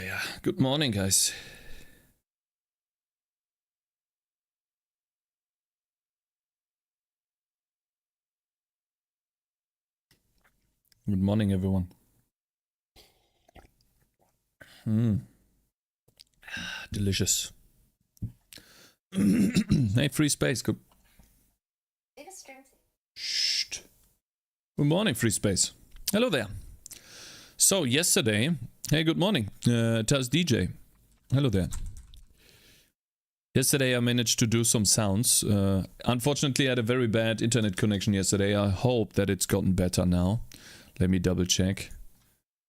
Yeah. Good morning, guys. Good morning, everyone. Delicious. Hey, free space. Good. Shh. Good morning, free space. Hello there. So yesterday, hey, good morning. Taz DJ. Hello there. Yesterday I managed to do some sounds. Unfortunately, I had a very bad internet connection yesterday. I hope that it's gotten better now. Let me double check.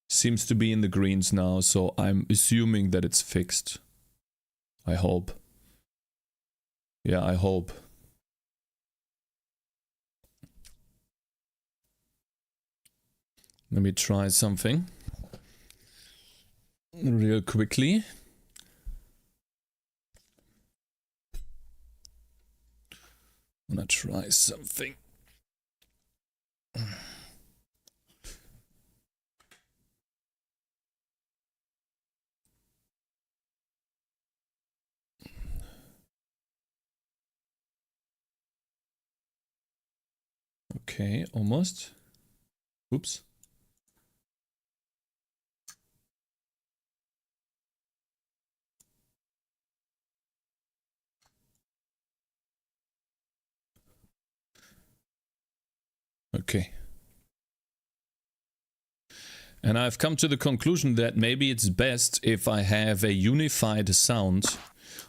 Seems to be in the greens now, so I'm assuming that it's fixed. I hope. Yeah, I hope. Let me try something real quickly. I'm gonna try something. Okay, almost. Oops. Okay. And I've come to the conclusion that maybe it's best if I have a unified sound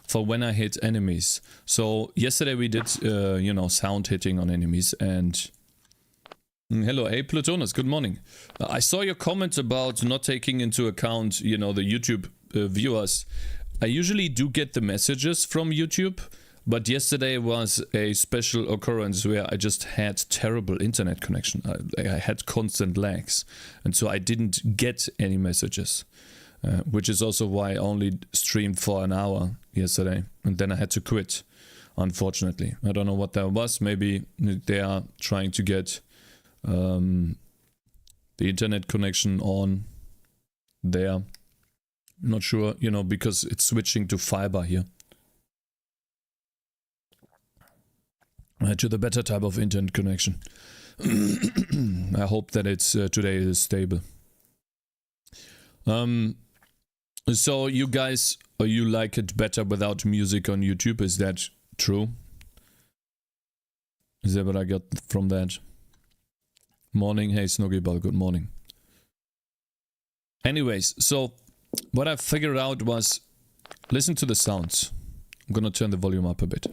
for when I hit enemies. So yesterday we did, you know, sound hitting on enemies and... Hello, hey Plutonus, good morning. I saw your comment about not taking into account, you know, the YouTube viewers. I usually do get the messages from YouTube, but yesterday was a special occurrence where I just had terrible internet connection. I had constant lags, and so I didn't get any messages, which is also why I only streamed for an hour yesterday, and then I had to quit, unfortunately. I don't know what that was. Maybe they are trying to get the internet connection on there. Not sure, you know, because it's switching to fiber here. To the better type of internet connection. I hope that it's today is stable. So you guys, you like it better without music on YouTube? Is that true? Is that what I got from that? Morning, hey Snoggyball, good morning. Anyways, so what I figured out was, listen to the sounds. I'm gonna turn the volume up a bit.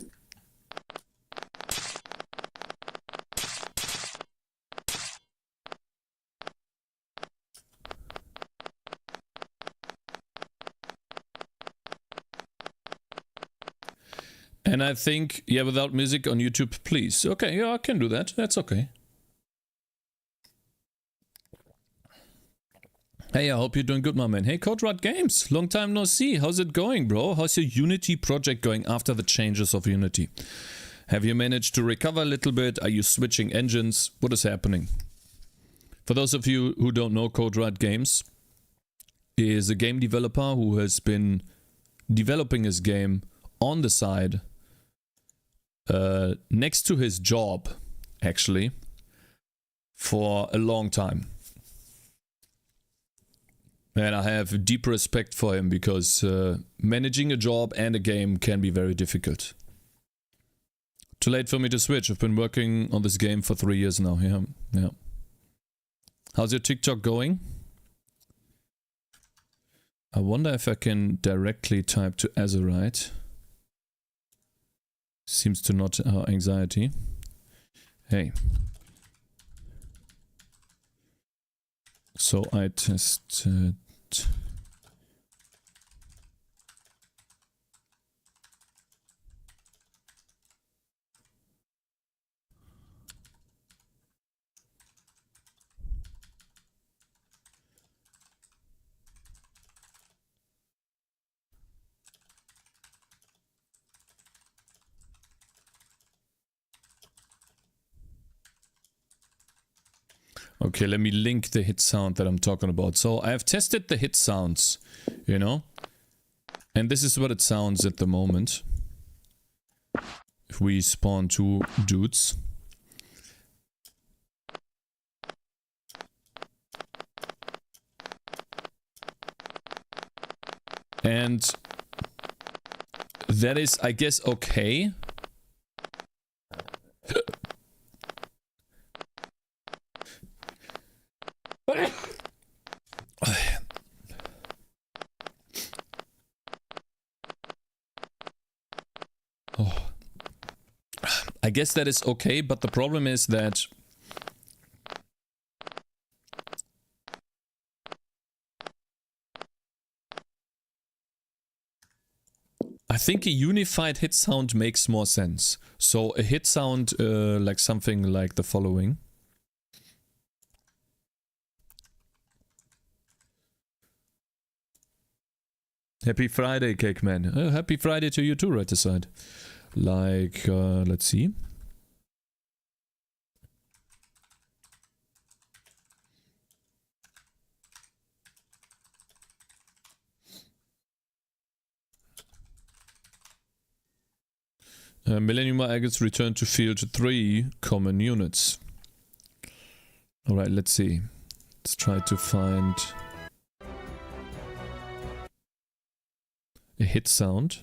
And I think, yeah, without music on YouTube, please. Okay, yeah, I can do that. That's okay. Hey, I hope you're doing good, my man. Hey, Code Red Games, long time no see. How's it going, bro? How's your Unity project going after the changes of Unity? Have you managed to recover a little bit? Are you switching engines? What is happening? For those of you who don't know, Code Red Games is a game developer who has been developing his game on the side next to his job, actually, for a long time. And I have deep respect for him because managing a job and a game can be very difficult. Too late for me to switch. I've been working on this game for 3 years now. Yeah. How's your TikTok going? I wonder if I can directly type to Aseprite. Seems to not anxiety. Hey. So I tested. Okay, let me link the hit sound that I'm talking about. So I have tested the hit sounds you know? And this is what it sounds at the moment. If we spawn 2 dudes. And that is, I guess, okay. Oh. I guess that is okay, but the problem is that I think a unified hit sound makes more sense. So a hit sound like something like the following. Happy Friday, Cake Man. Happy Friday to you too, right aside. Like, let's see. Millennium Agates return to field 3 common units. Alright, let's see. Let's try to find a hit sound.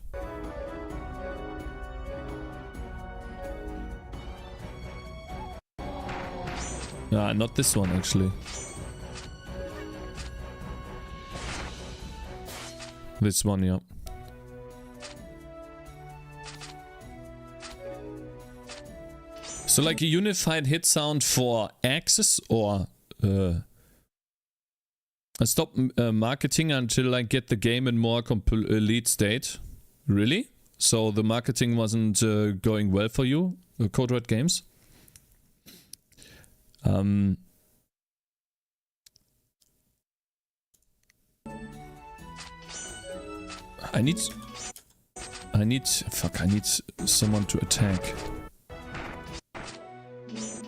Ah, not this one actually. This one, yeah. So like a unified hit sound for Axis or stop marketing until I get the game in more complete state. Really? So the marketing wasn't going well for you, Code Red Games? I need someone to attack.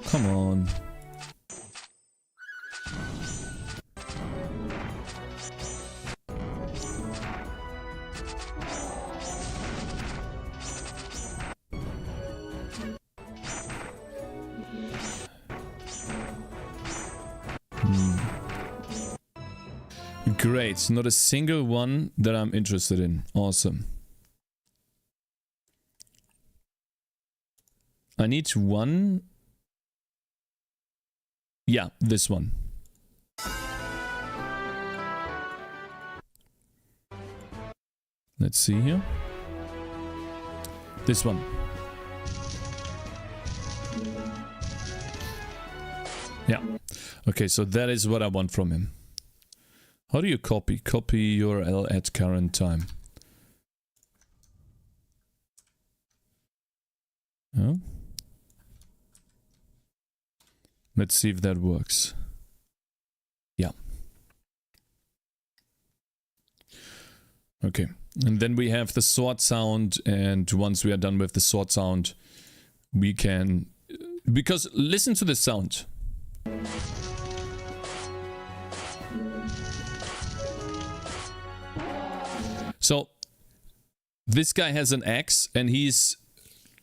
Come on. Great, not a single one that I'm interested in. Awesome. I need one. Yeah, this one. Let's see here. This one. Yeah. Okay, so that is what I want from him. How do you copy? Copy URL at current time. Oh. Let's see if that works. Yeah. Okay. And then we have the sword sound, and once we are done with the sword sound, we can... Because listen to the sound. So, this guy has an axe, and he's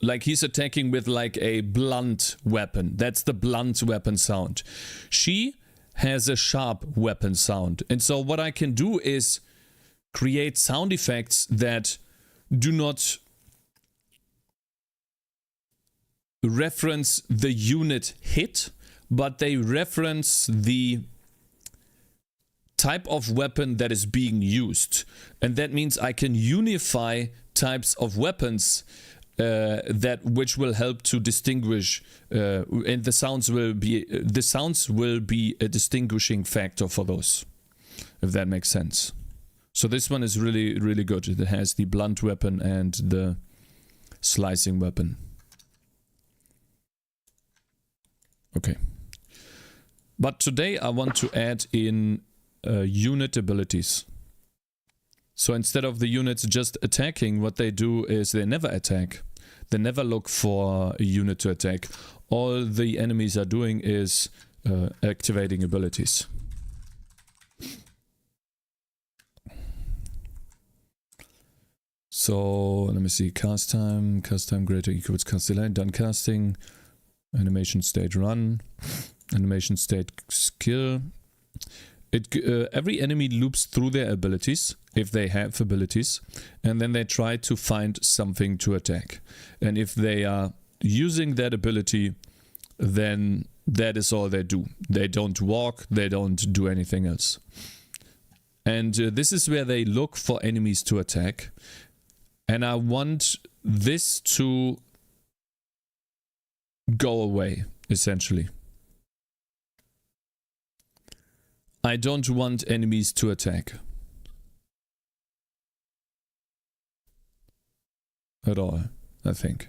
attacking with like a blunt weapon. That's the blunt weapon sound. She has a sharp weapon sound. And so what I can do is create sound effects that do not reference the unit hit, but they reference the type of weapon that is being used. And that means I can unify types of weapons which will help to distinguish, and the sounds will be a distinguishing factor for those, if that makes sense. So this one is really, really good. It has the blunt weapon and the slicing weapon. Okay. But today I want to add in unit abilities. So instead of the units just attacking, what they do is they never attack. They never look for a unit to attack. All the enemies are doing is uh, activating abilities. So let me see, cast time greater equals cast delay, done casting, animation state run, animation state skill. Every enemy loops through their abilities, if they have abilities, and then they try to find something to attack. And if they are using that ability, then that is all they do. They don't walk, they don't do anything else. And this is where they look for enemies to attack. And I want this to go away, essentially. I don't want enemies to attack. At all, I think.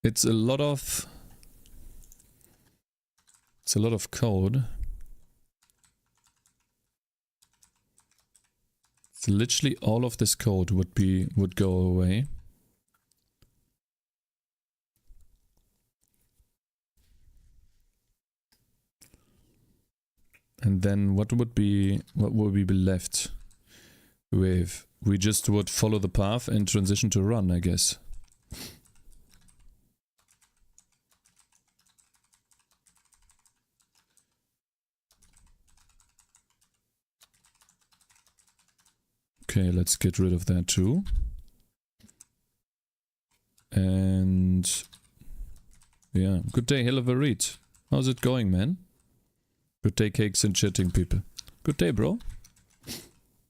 It's a lot of code. So literally all of this code would go away. And then what would we be left with? We just would follow the path and transition to run, I guess. Okay, let's get rid of that too. And yeah, good day, hell of a read. How's it going, man? Good day, Cakes and chatting people. Good day, bro.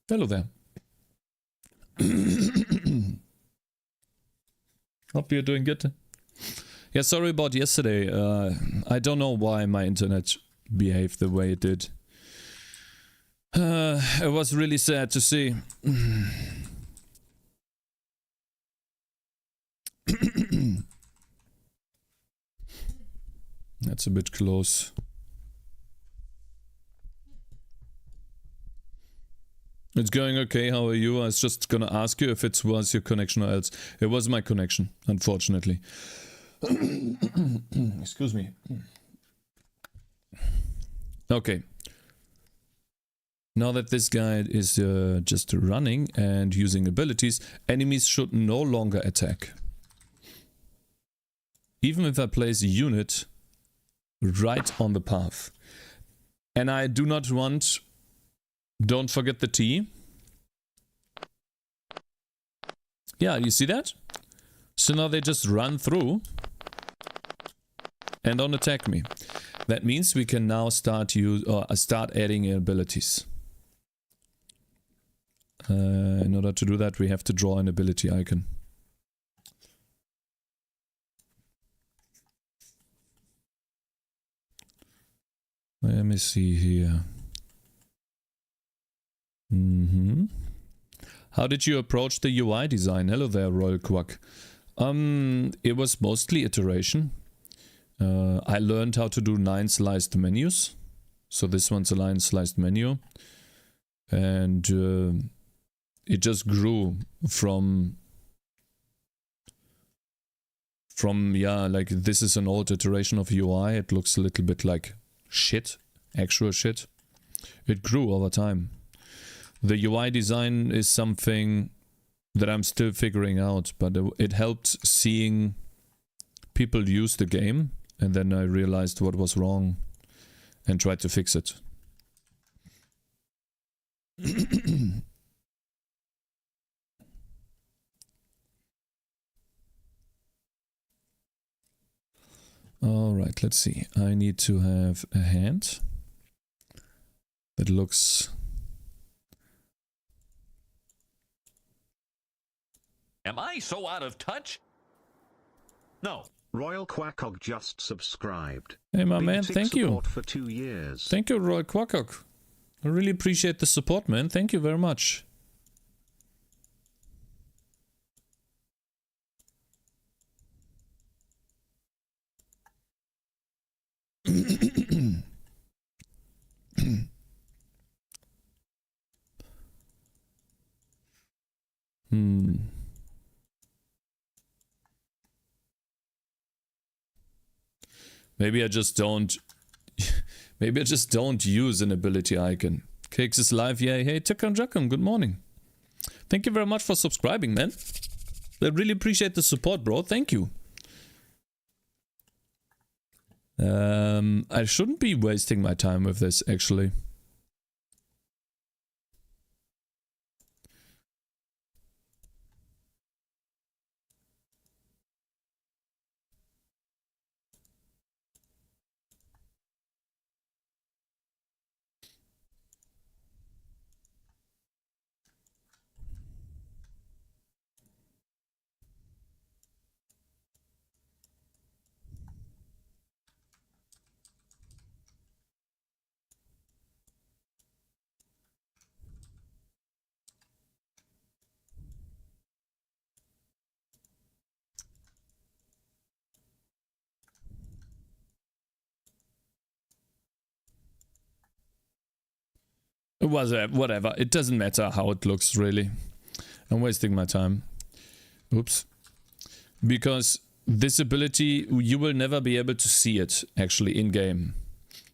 Hello there. Hope you're doing good. Yeah, sorry about yesterday. I don't know why my internet behaved the way it did. It was really sad to see. That's a bit close. It's going okay, how are you? I was just gonna ask you if it was your connection or else. It was my connection, unfortunately. Excuse me. Okay. Now that this guy is just running and using abilities, enemies should no longer attack. Even if I place a unit right on the path. And I do not want... Don't forget the T. Yeah, you see that? So now they just run through and don't attack me. That means we can now start adding abilities. In order to do that, we have to draw an ability icon. Let me see here. How did you approach the UI design? Hello there, Royal Quack. It was mostly iteration. I learned how to do 9 sliced menus. So this one's a 9 sliced menu. And it just grew from yeah, like this is an old iteration of UI. It looks a little bit like shit, actual shit. It grew over time. The UI design is something that I'm still figuring out, but it helped seeing people use the game, and then I realized what was wrong and tried to fix it. Alright, let's see. I need to have a hand that looks... Am I so out of touch? No. Royal Quackog just subscribed. Hey, my man, thank you. For 2 years. Thank you, Royal Quackog. I really appreciate the support, man. Thank you very much. Maybe I just don't... Maybe I just don't use an ability icon. Cakez is live, yay. Hey, Tukum Jukum, good morning. Thank you very much for subscribing, man. I really appreciate the support, bro. Thank you. I shouldn't be wasting my time with this, actually. Whatever, it doesn't matter how it looks, really. I'm wasting my time. Oops. Because this ability, you will never be able to see it, actually, in-game.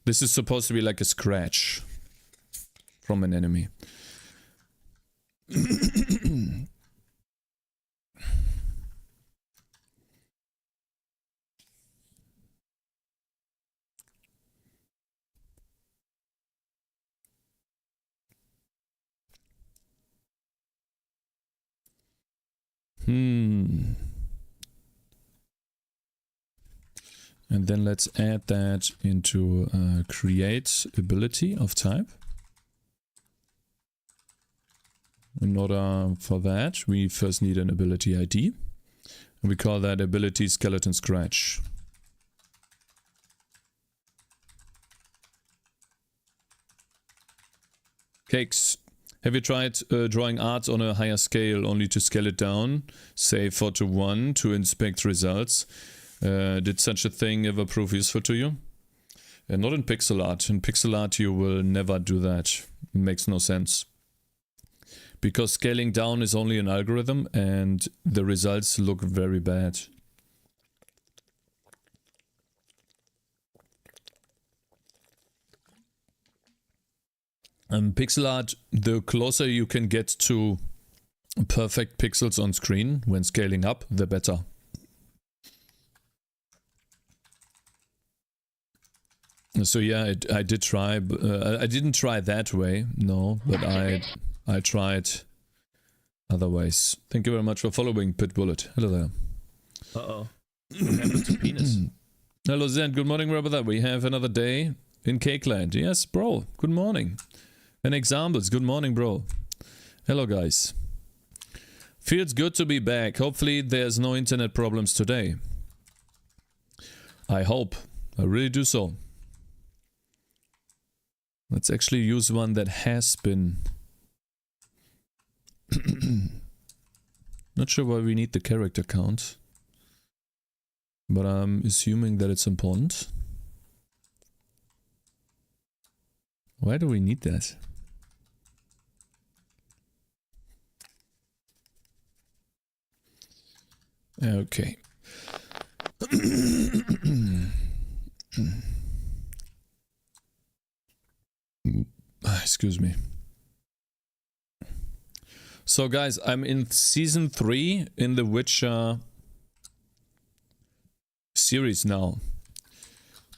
This is supposed to be like a scratch from an enemy. And then let's add that into create ability of type. In order for that, we first need an ability ID. And we call that ability skeleton scratch. Cakez, have you tried drawing art on a higher scale only to scale it down, say 4:1 to inspect results? Did such a thing ever prove useful to you? Not in pixel art. In pixel art you will never do that. It makes no sense. Because scaling down is only an algorithm and the results look very bad. Pixel art, the closer you can get to perfect pixels on screen when scaling up, the better. So yeah, I did try. I didn't try that way, no, but I tried other ways. Thank you very much for following, Pit Bullet. Hello there. Uh-oh. What happened to penis? Hello Zen, good morning, brother. We have another day in Cakeland. Yes, bro, good morning. And examples, good morning, bro. Hello, guys. Feels good to be back. Hopefully there's no internet problems today. I hope. I really do so. Let's actually use one that has been... Not sure why we need the character count. But I'm assuming that it's important. Why do we need that? Okay. Excuse me. So guys, I'm in season 3 in the Witcher series now.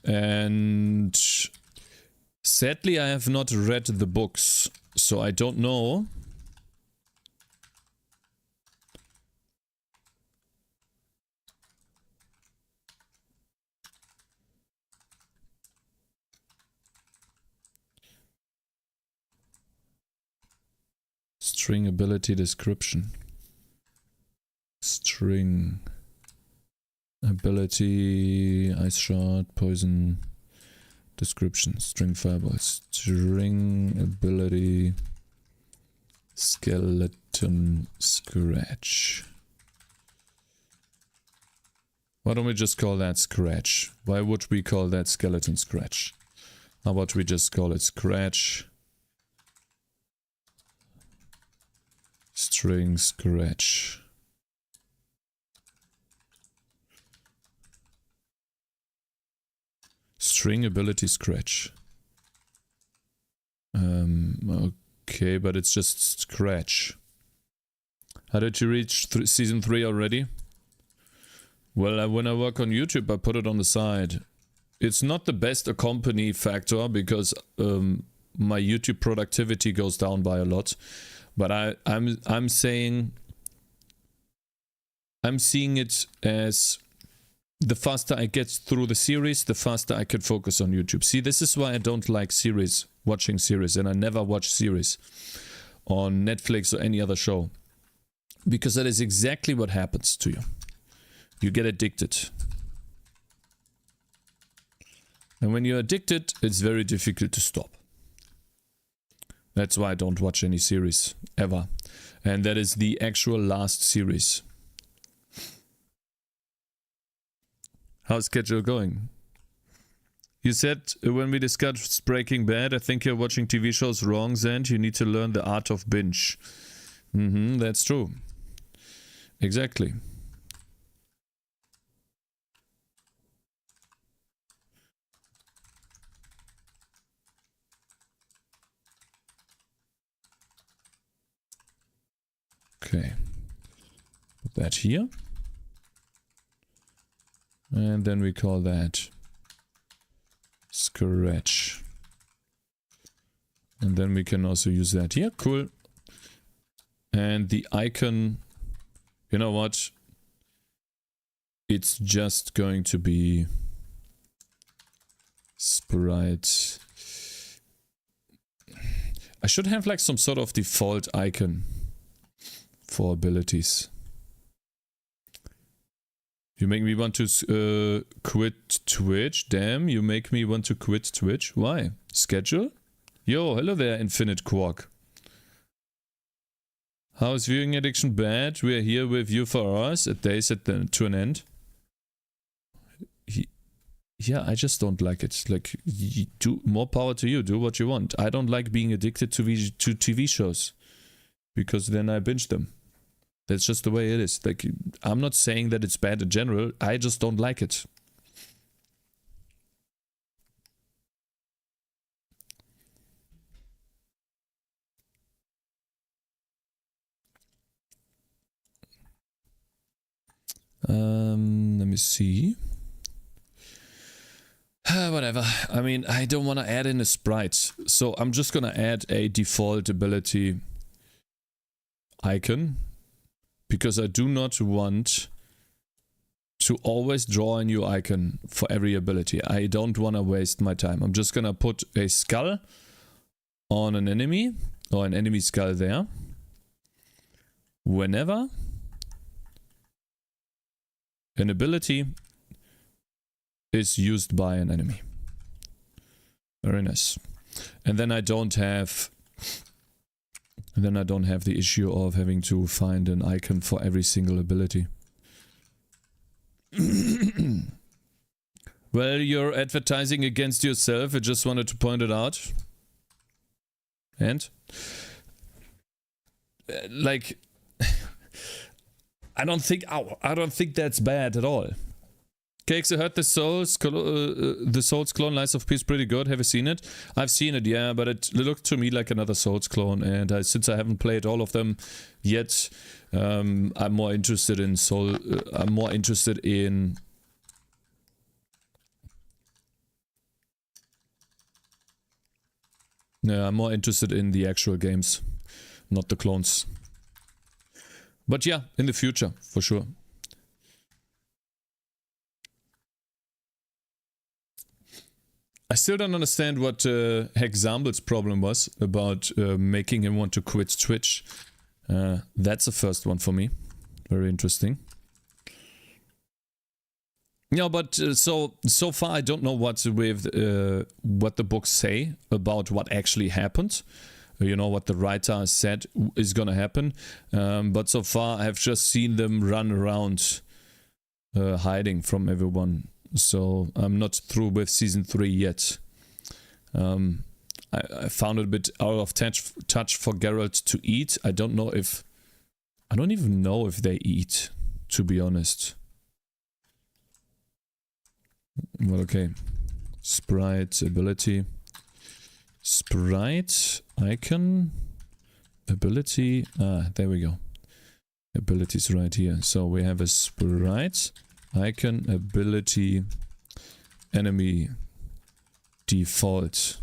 And sadly I have not read the books, so I don't know. String ability description. String ability, ice shot, poison description, string fireball, string ability, skeleton scratch. Why don't we just call that scratch? Why would we call that skeleton scratch? How about we just call it scratch? String scratch. String ability scratch. Okay, but it's just Scratch. How did you reach season 3 already? Well, when I work on YouTube, I put it on the side. It's not the best accompany factor because my YouTube productivity goes down by a lot. But I'm seeing it as the faster I get through the series, the faster I can focus on YouTube. See, this is why I don't like watching series, and I never watch series on Netflix or any other show. Because that is exactly what happens to you. You get addicted. And when you're addicted, it's very difficult to stop. That's why I don't watch any series, ever. And that is the actual last series. How's schedule going? You said when we discussed Breaking Bad, I think you're watching TV shows wrong, Zend. You need to learn the art of binge. That's true. Exactly. Okay. Put that here. And then we call that Scratch. And then we can also use that here. Cool. And the icon, you know what? It's just going to be Sprite. I should have like some sort of default icon for abilities. You make me want to quit Twitch. Damn, you make me want to quit Twitch. Why? Schedule? Yo, hello there, Infinite Quark. How is viewing addiction bad? We're here with you for hours. A day set to an end. Yeah, I just don't like it. Like, do more power to you. Do what you want. I don't like being addicted to TV shows because then I binge them. That's just the way it is. Like, I'm not saying that it's bad in general. I just don't like it. Let me see. Whatever. I mean, I don't want to add in a sprite. So I'm just going to add a default ability icon. Because I do not want to always draw a new icon for every ability. I don't want to waste my time. I'm just going to put a skull on an enemy. Or an enemy skull there. Whenever an ability is used by an enemy. Very nice. And then I don't have the issue of having to find an icon for every single ability. Well, you're advertising against yourself. I just wanted to point it out. And? Like, I don't think that's bad at all. Cakez, I heard the Souls clone Lies of Peace pretty good. Have you seen it? I've seen it, yeah, but it looked to me like another Souls clone, and since I haven't played all of them yet, I'm more interested in I'm more interested in the actual games, not the clones. But yeah, in the future, for sure. I still don't understand what Hexamble's problem was about making him want to quit Twitch. That's the first one for me. Very interesting. Yeah, but so far I don't know what the books say about what actually happened. You know, what the writer said is gonna happen. But so far I've just seen them run around hiding from everyone. So I'm not through with season 3 yet. I found it a bit out of touch for Geralt to eat. I don't even know if they eat, to be honest. Well, okay. Sprite ability. Sprite, icon, ability. There we go. Abilities right here. So we have a sprite, icon, ability, enemy, default.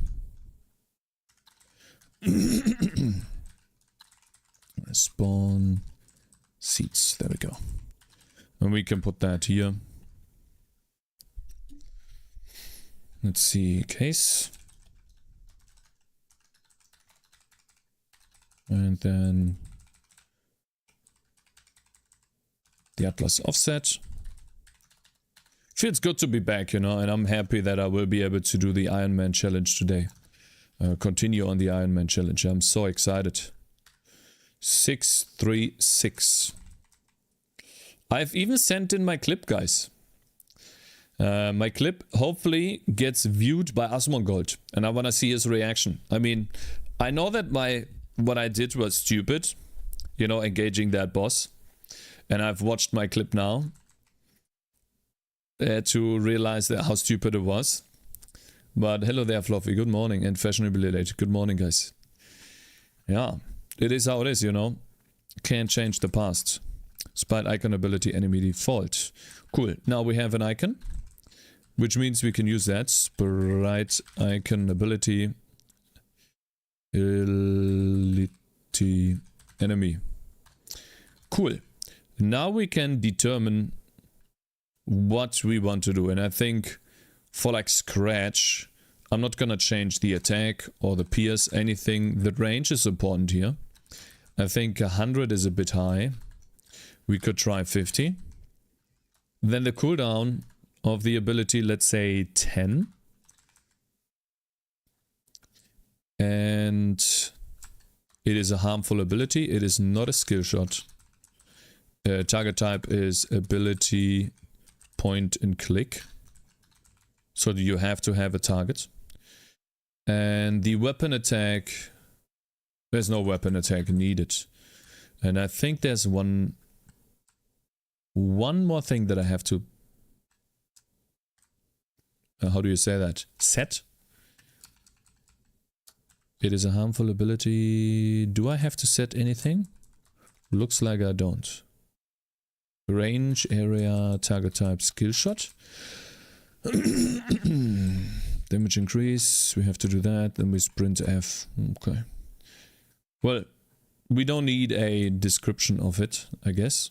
Spawn, seats. There we go. And we can put that here. Let's see, case. And then the Atlas offset. Feels good to be back, you know, and I'm happy that I will be able to do the Iron Man challenge today. Continue on the Iron Man challenge. I'm so excited. 636. I've even sent in my clip, guys. My clip hopefully gets viewed by Asmongold, and I want to see his reaction. I mean, I know that what I did was stupid, you know, engaging that boss, and I've watched my clip now to realize how stupid it was. But hello there, Fluffy. Good morning, and fashionably late. Good morning, guys. Yeah, it is how it is, you know. Can't change the past. Sprite icon ability enemy default. Cool. Now we have an icon, which means we can use that. Sprite icon ability enemy. Cool. Now we can determine what we want to do. And I think for like scratch, I'm not gonna change the attack or the pierce, anything. The range is important here. I think 100 is a bit high. We could try 50. Then the cooldown of the ability, let's say 10. And it is a harmful ability. It is not a skill shot. Target type is ability point and click. So you have to have a target. And the weapon attack, there's no weapon attack needed. And I think there's one more thing that I have to, how do you say that? Set. It is a harmful ability. Do I have to set anything? Looks like I don't. Range, area, target type, skill shot. Damage increase, we have to do that. Then we sprint F. Okay. Well, we don't need a description of it, I guess.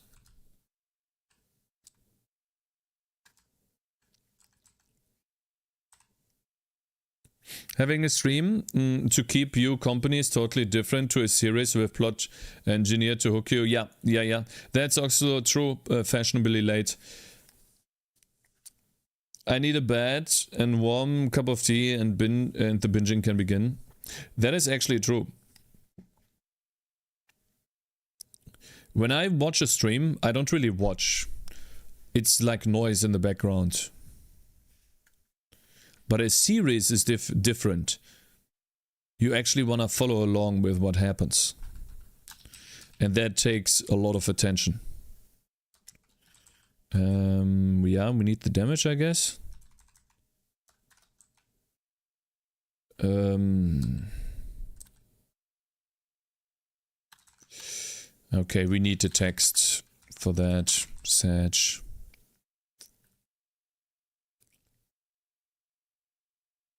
Having a stream to keep you company is totally different to a series with plot engineer to hook you. Yeah. That's also true. Fashionably late. I need a bed and warm cup of tea and the binging can begin. That is actually true. When I watch a stream, I don't really watch. It's like noise in the background. But a series is different. You actually want to follow along with what happens. And that takes a lot of attention. Yeah, we need the damage, I guess. Okay, we need the text for that. Sag.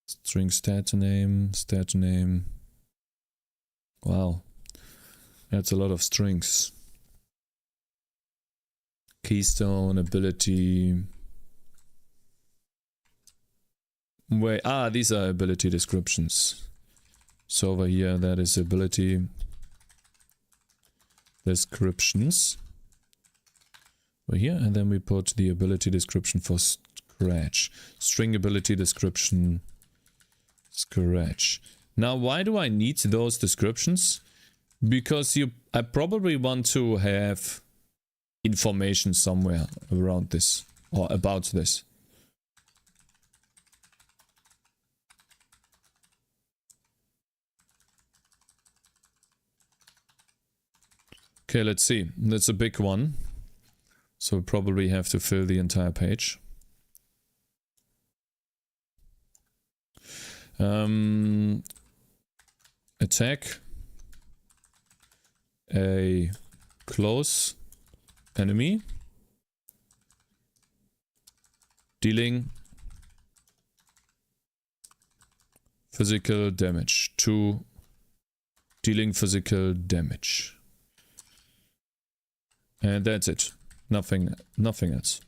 String stat name. Wow. That's a lot of strings. Keystone, ability. Wait, these are ability descriptions. So over here, that is ability descriptions. Over here, and then we put the ability description for scratch. String ability description. Scratch. Now, why do I need those descriptions? Because I probably want to have information somewhere around this or about this. Okay, let's see. That's a big one. So we probably have to fill the entire page. attack a close enemy, dealing physical damage. 2 dealing physical damage. And that's it. Nothing else.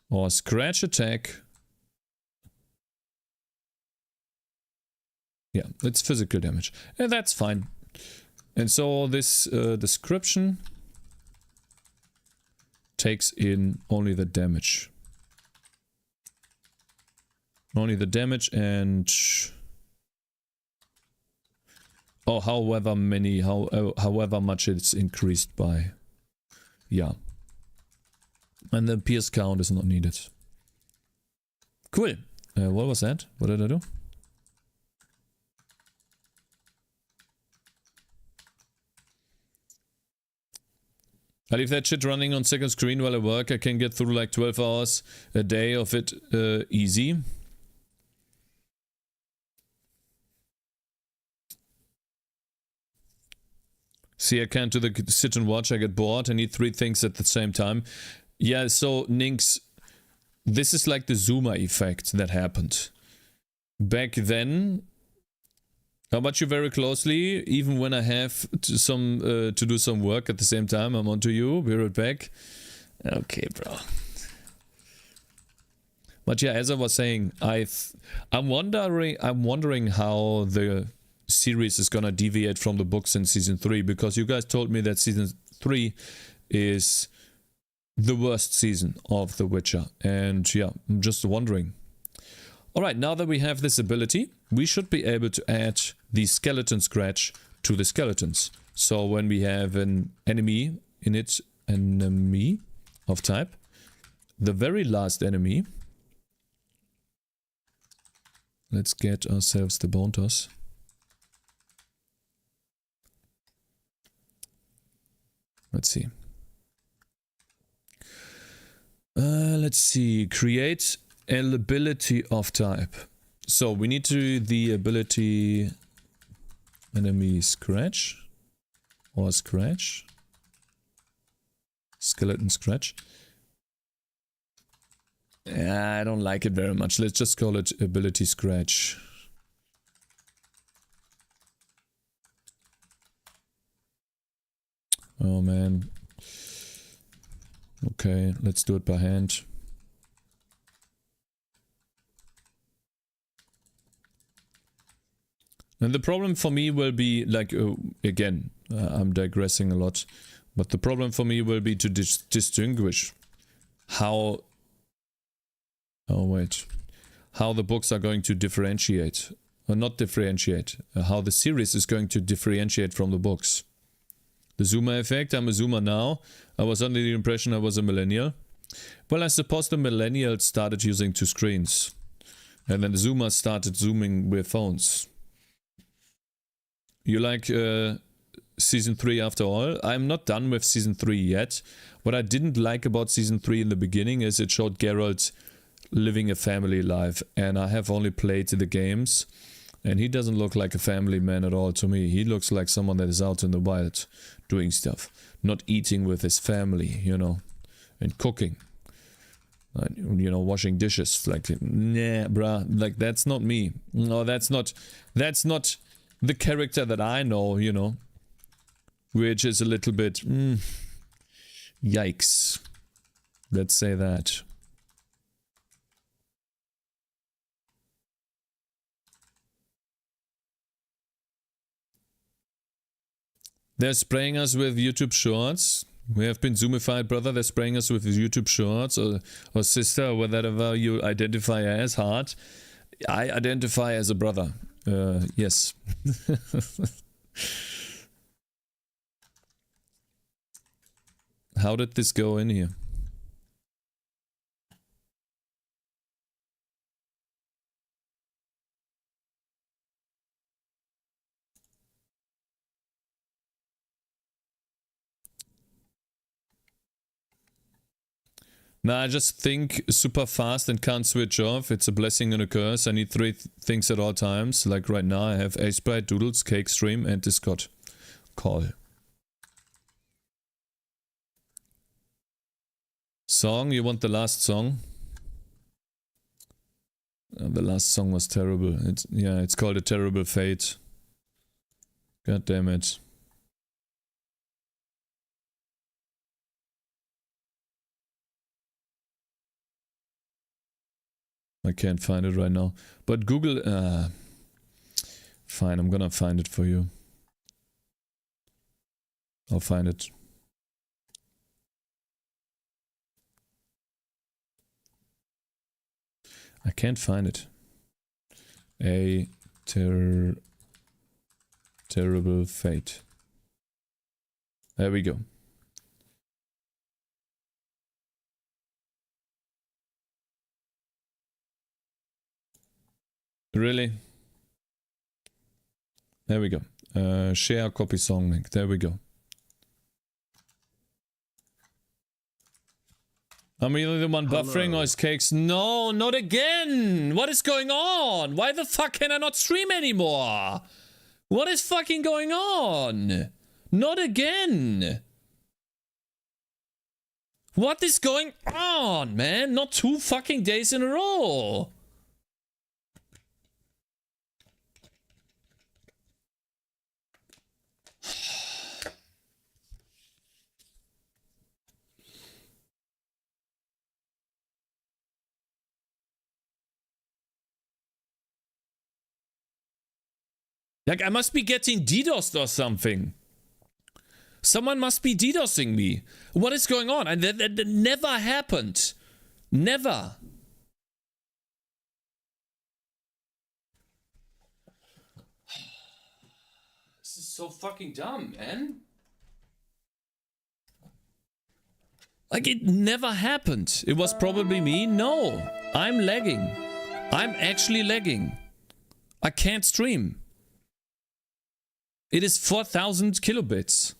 Or scratch attack. Yeah, it's physical damage. And that's fine. And so this description takes in only the damage. Only the damage and... Oh, however much it's increased by. Yeah. And the pierce count is not needed. Cool. What was that? What did I do? I leave that shit running on second screen while I work. I can get through like 12 hours a day of it easy. See, I can't do the sit and watch. I get bored. I need 3 things at the same time. Yeah, so Ninx, this is like the zoomer effect that happened. Back then, I watch you very closely, even when I have to do some work at the same time. I'm on to you. Be right back. Okay, bro. But yeah, as I was saying, I'm wondering how the series is gonna deviate from the books in season 3, because you guys told me that season 3 is the worst season of The Witcher, and yeah, I'm just wondering. Alright, now that we have this ability, we should be able to add the skeleton scratch to the skeletons. So when we have an enemy in it, enemy of type, the very last enemy, let's get ourselves the bone toss. Let's see. Let's see. Create an ability of type. So we need to the ability enemy scratch or scratch. Skeleton scratch. I don't like it very much. Let's just call it ability scratch. Oh man. Okay, let's do it by hand. And the problem for me will be, like, again, I'm digressing a lot, but the problem for me will be to distinguish how... Oh wait. How the books are going to differentiate. Or not differentiate. How the series is going to differentiate from the books. The zoomer effect, I'm a zoomer now. I was under the impression I was a millennial. Well, I suppose the millennials started using 2 screens. And then the zoomers started zooming with phones. You like season 3 after all? I'm not done with season 3 yet. What I didn't like about season 3 in the beginning is it showed Geralt living a family life. And I have only played the games. And he doesn't look like a family man at all to me. He looks like someone that is out in the wild doing stuff. Not eating with his family, you know. And cooking. You know, washing dishes. Like, nah, bruh. Like, that's not me. No, that's not the character that I know, you know. Which is a little bit... yikes. Let's say that. They're spraying us with YouTube Shorts. We have been zoomified, brother. They're spraying us with YouTube Shorts or sister, or whatever you identify as. Heart. I identify as a brother. Yes. How did this go in here? Nah, I just think super fast and can't switch off. It's a blessing and a curse. I need three things at all times. Like right now, I have Aseprite, Doodles, Cake Stream, and Discord call. Song, you want the last song? The last song was terrible. It's called A Terrible Fate. God damn it. I can't find it right now. But Google... fine, I'm gonna find it for you. I'll find it. I can't find it. A terrible fate. There we go. Really? There we go. Share copy song link. There we go. I'm either the one buffering or is Cakes? No, not again! What is going on? Why the fuck can I not stream anymore? What is fucking going on? Not again! What is going on, man? Not 2 fucking days in a row! Like, I must be getting DDoSed or something. Someone must be DDoSing me. What is going on? And that never happened. Never. This is so fucking dumb, man. Like, it never happened. It was probably me. No. I'm lagging. I'm actually lagging. I can't stream. It is 4,000 kilobits.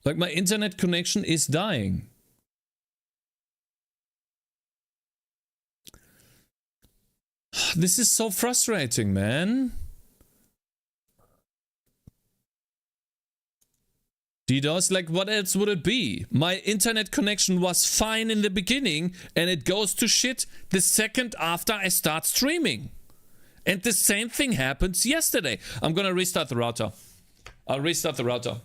Like, my internet connection is dying. This is so frustrating, man. DDoS, like, what else would it be? My internet connection was fine in the beginning, and it goes to shit the second after I start streaming. And the same thing happens yesterday. I'm gonna restart the router. I'll restart the router.